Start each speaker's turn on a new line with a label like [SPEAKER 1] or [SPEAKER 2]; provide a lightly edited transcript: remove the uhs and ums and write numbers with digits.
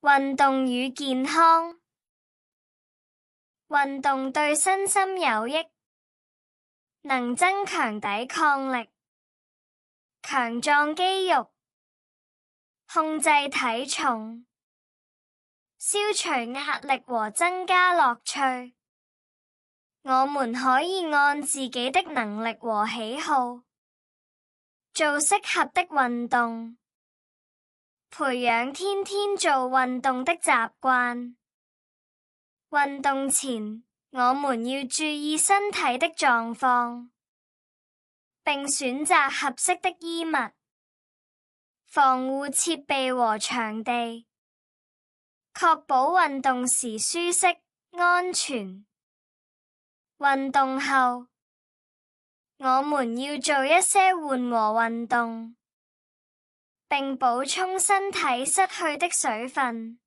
[SPEAKER 1] 運動與健康。運動對身心有益，能增強抵抗力，強壯肌肉，控制體重，消除壓力和增加樂趣。我們可以按自己的能力和喜好，做適合的運動，培養天天做運動的習慣。運動前，我們要注意身體的狀況，並選擇合適的衣物、防護設備和場地，確保運動時舒適、安全。運動後，我們要做一些緩和運動，並補充身體失去的水分。